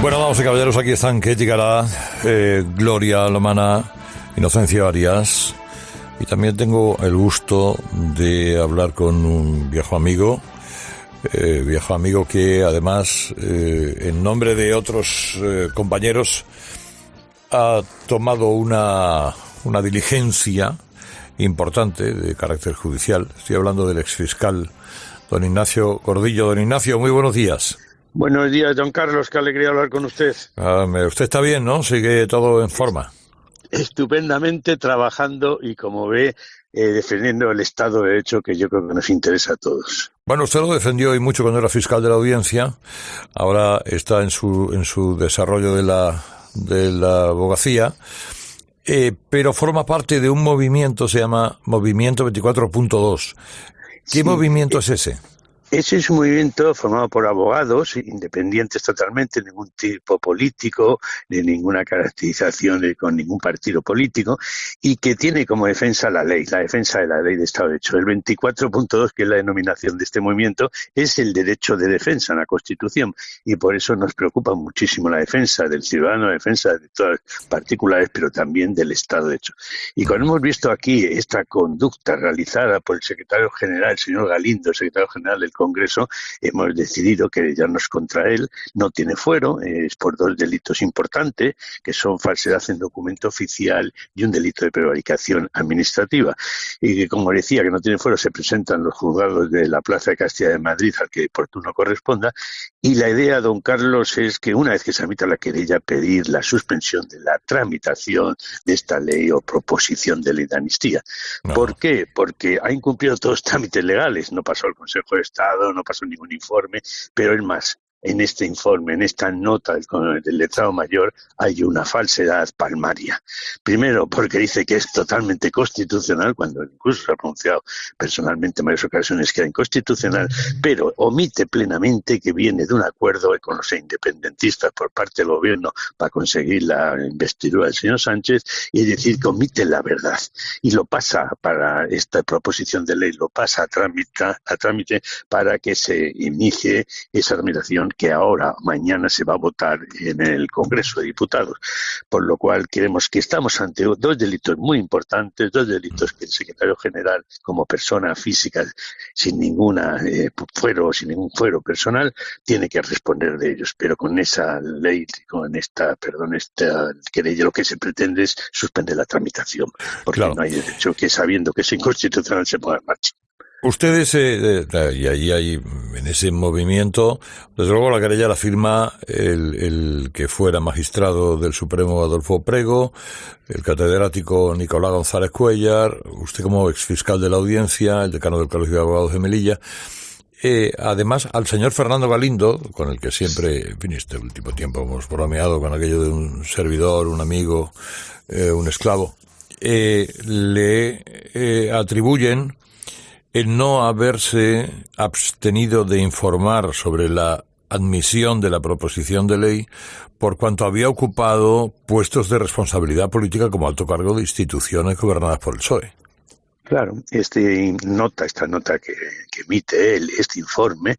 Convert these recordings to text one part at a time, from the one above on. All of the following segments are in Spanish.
Bueno, damas y caballeros, aquí están Ketty Garat, Gloria Lomana, Inocencio Arias, y también tengo el gusto de hablar con un viejo amigo que además, en nombre de otros compañeros, ha tomado una diligencia importante de carácter judicial. Estoy hablando del exfiscal don Ignacio Gordillo. Don Ignacio, muy buenos días. Buenos días, don Carlos, qué alegría hablar con usted. Usted está bien, ¿no? Sigue todo en forma. Estupendamente trabajando y, como ve, defendiendo el Estado de Derecho, que yo creo que nos interesa a todos. Bueno, usted lo defendió y mucho cuando era fiscal de la Audiencia. Ahora está en su desarrollo de la abogacía. Pero forma parte de un movimiento, se llama Movimiento 24.2. ¿Qué movimiento es ese? Ese es un movimiento formado por abogados independientes totalmente, ningún tipo político, de ninguna caracterización con ningún partido político, y que tiene como defensa la defensa de la ley de Estado de Derecho. El 24.2, que es la denominación de este movimiento, es el derecho de defensa en la Constitución, y por eso nos preocupa muchísimo la defensa del ciudadano, la defensa de todas las particulares, pero también del Estado de Derecho. Y cuando hemos visto aquí esta conducta realizada por el secretario general, el señor Galindo, el secretario general del Congreso, hemos decidido querellarnos contra él. No tiene fuero, es por dos delitos importantes, que son falsedad en documento oficial y un delito de prevaricación administrativa. Y que, como decía, que no tiene fuero, se presentan los juzgados de la Plaza de Castilla de Madrid, al que por turno corresponda. Y la idea, don Carlos, es que una vez que se admita la querella, pedir la suspensión de la tramitación de esta ley o proposición de ley de amnistía. No. ¿Por qué? Porque ha incumplido todos los trámites legales. No pasó al Consejo de Estado, no pasó ningún informe, pero es más, en este informe, en esta nota del letrado mayor, hay una falsedad palmaria. Primero, porque dice que es totalmente constitucional, cuando incluso se ha pronunciado personalmente en varias ocasiones que era inconstitucional, pero omite plenamente que viene de un acuerdo con los independentistas por parte del gobierno para conseguir la investidura del señor Sánchez, y es decir, que omite la verdad. Y lo pasa para esta proposición de ley, lo pasa a trámite para que se inicie esa tramitación que ahora, mañana, se va a votar en el Congreso de Diputados. Por lo cual creemos que estamos ante dos delitos muy importantes, dos delitos que el secretario general, como persona física, sin ningún fuero personal, tiene que responder de ellos. Pero con esa ley, con esta querella, lo que se pretende es suspender la tramitación, porque claro, no hay derecho que, sabiendo que es inconstitucional, se ponga en marcha. Ustedes, y ahí hay, en ese movimiento, desde luego la querella la firma el que fuera magistrado del Supremo Adolfo Prego, el catedrático Nicolás González Cuéllar, usted como exfiscal de la Audiencia, el decano del Colegio de Abogados de Melilla, además al señor Fernando Galindo, con el que siempre, en fin, este último tiempo hemos bromeado con aquello de un servidor, un amigo, un esclavo, le atribuyen el no haberse abstenido de informar sobre la admisión de la proposición de ley por cuanto había ocupado puestos de responsabilidad política como alto cargo de instituciones gobernadas por el PSOE. Claro, esta nota que emite él, este informe,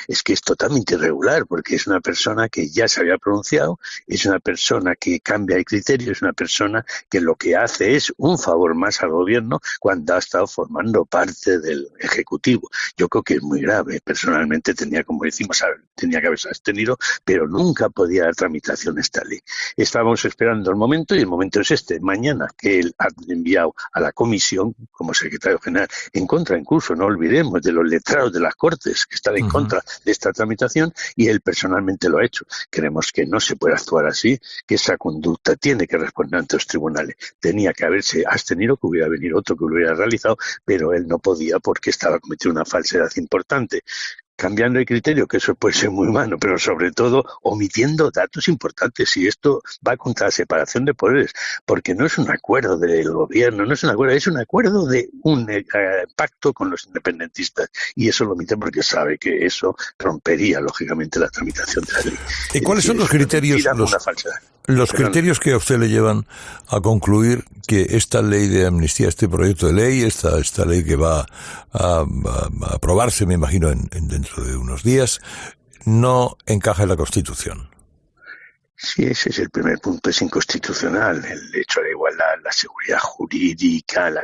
es que es totalmente irregular, porque es una persona que ya se había pronunciado, es una persona que cambia de criterio, es una persona que lo que hace es un favor más al gobierno cuando ha estado formando parte del Ejecutivo. Yo creo que es muy grave. Personalmente como decimos, tenía que haberse abstenido, pero nunca podía dar tramitación a esta ley. Estábamos esperando el momento, y el momento es este. Mañana, que él ha enviado a la comisión, como secretario general, en contra, incluso, no olvidemos, de los letrados de las Cortes, que están en contra de esta tramitación, y él personalmente lo ha hecho. Creemos que no se puede actuar así, que esa conducta tiene que responder ante los tribunales. Tenía que haberse abstenido, que hubiera venido otro que lo hubiera realizado, pero él no podía porque estaba cometiendo una falsedad importante. Cambiando de criterio, que eso puede ser muy humano, pero sobre todo omitiendo datos importantes, y esto va contra la separación de poderes, porque no es un acuerdo del gobierno, no es un acuerdo de un pacto con los independentistas, y eso lo omite porque sabe que eso rompería, lógicamente, la tramitación de la ley. ¿Y cuáles son los criterios? Los criterios que a usted le llevan a concluir que esta ley de amnistía, este proyecto de ley, esta ley que va a aprobarse, me imagino, dentro de unos días, no encaja en la Constitución. Sí, ese es el primer punto, es inconstitucional. El hecho de igualdad, la seguridad jurídica, la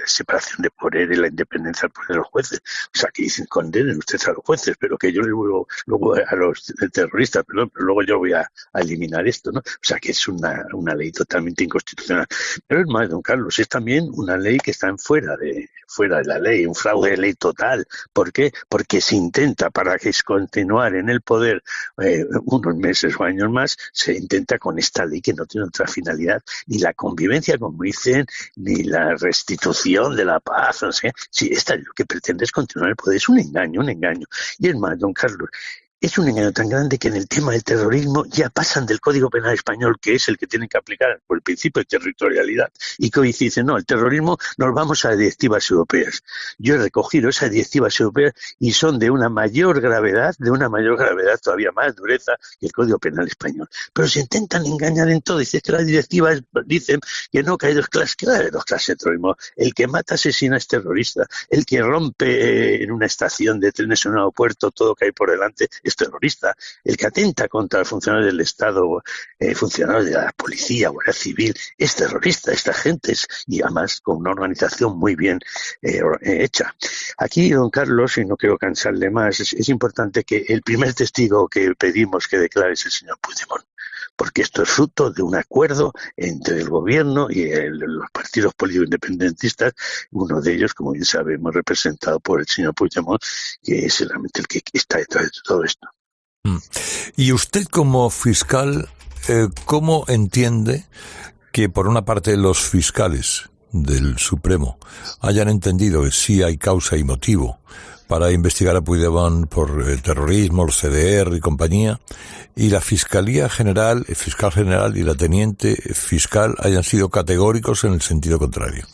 separación de poderes, la independencia del poder de los jueces. O sea, que dicen, condenen ustedes a los jueces, pero que yo luego a los terroristas, pero luego yo voy a eliminar esto, ¿no? O sea, que es una ley totalmente inconstitucional. Pero es más, don Carlos, es también una ley que está fuera de la ley, un fraude de ley total. ¿Por qué? Porque se intenta, para que continuar en el poder unos meses o años más, se intenta con esta ley que no tiene otra finalidad, ni la convivencia, como dicen, ni la restitución de la paz, no sé. Si esta lo que pretende es continuar el poder, es un engaño. Y es más, don Carlos, es un engaño tan grande que en el tema del terrorismo ya pasan del Código Penal español, que es el que tienen que aplicar por el principio de territorialidad, y que hoy dicen, no, el terrorismo nos vamos a directivas europeas. Yo he recogido esas directivas europeas y son de una mayor gravedad, todavía más dureza que el Código Penal español. Pero se intentan engañar en todo. Dicen que las directivas dicen que no, que hay dos clases de terrorismo. El que mata, asesina es terrorista. El que rompe en una estación de trenes en un aeropuerto todo que hay por delante es terrorista. El que atenta contra funcionarios del Estado, funcionarios de la policía, Guardia Civil, es terrorista. Esta gente y además con una organización muy bien hecha. Aquí, don Carlos, y no quiero cansarle más, es importante que el primer testigo que pedimos que declare es el señor Puigdemont, porque esto es fruto de un acuerdo entre el gobierno y los partidos políticos independentistas, uno de ellos, como bien sabemos, representado por el señor Puigdemont, que es realmente el que está detrás de todo esto. Y usted, como fiscal, ¿cómo entiende que por una parte los fiscales del Supremo hayan entendido que sí hay causa y motivo para investigar a Puigdemont por terrorismo, el CDR y compañía, y la Fiscalía General, el fiscal general y la teniente fiscal hayan sido categóricos en el sentido contrario?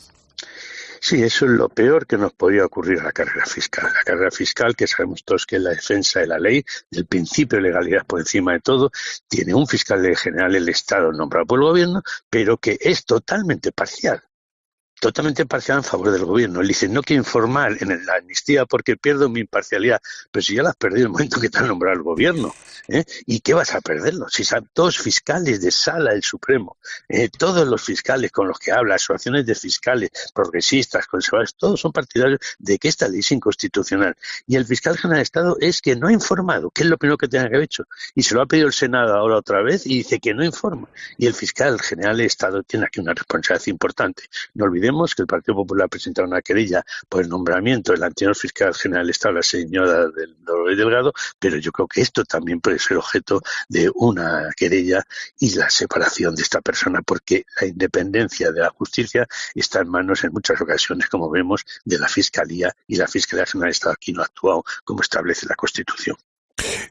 Sí, eso es lo peor que nos podría ocurrir a la carrera fiscal. La carrera fiscal, que sabemos todos que es la defensa de la ley, del principio de legalidad por encima de todo, tiene un fiscal general del Estado nombrado por el gobierno, pero que es totalmente parcial en favor del gobierno. Él dice, no quiero informar en la amnistía porque pierdo mi imparcialidad. Pero si ya la has perdido en el momento que te han nombrado el gobierno, ¿y qué vas a perderlo? Si son todos fiscales de sala del Supremo, todos los fiscales con los que habla, asociaciones de fiscales, progresistas, conservadores, todos son partidarios de que esta ley es inconstitucional. Y el fiscal general de Estado es que no ha informado, que es lo primero que tenía que haber hecho. Y se lo ha pedido el Senado ahora otra vez y dice que no informa. Y el fiscal general de Estado tiene aquí una responsabilidad importante. No olvidemos que el Partido Popular ha presentado una querella por el nombramiento del anterior fiscal general del Estado, la señora Dolores Delgado, pero yo creo que esto también puede ser objeto de una querella y la separación de esta persona, porque la independencia de la justicia está en manos en muchas ocasiones, como vemos, de la Fiscalía, y la Fiscalía General del Estado aquí no ha actuado como establece la Constitución.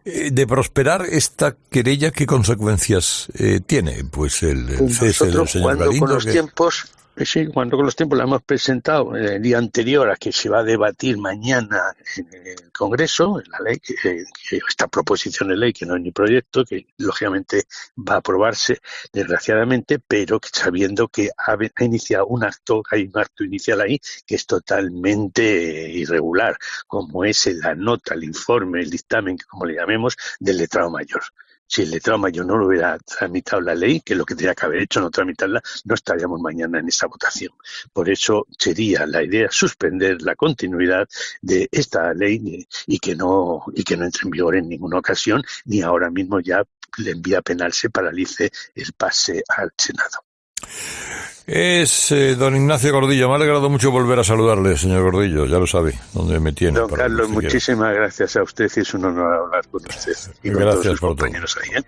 De prosperar esta querella, ¿qué consecuencias tiene? Pues el cese del señor Galindo. Con los tiempos... Sí, cuando con los tiempos la hemos presentado el día anterior a que se va a debatir mañana en el Congreso, en la ley, esta proposición de ley, que no es ni proyecto, que lógicamente va a aprobarse, desgraciadamente, pero sabiendo que ha iniciado hay un acto inicial ahí que es totalmente irregular, como es la nota, el informe, el dictamen, como le llamemos, del letrado mayor. Si el letrado mayor no lo hubiera tramitado la ley, que es lo que tenía que haber hecho, no tramitarla, no estaríamos mañana en esta votación. Por eso sería la idea suspender la continuidad de esta ley y que no entre en vigor en ninguna ocasión, ni ahora mismo ya le envía penal se paralice el pase al Senado. Es don Ignacio Gordillo. Me ha alegrado mucho volver a saludarle, señor Gordillo. Ya lo sabe dónde me tiene. Don Carlos, muchísimas gracias a usted y es un honor hablar con usted y con todos sus compañeros ahí.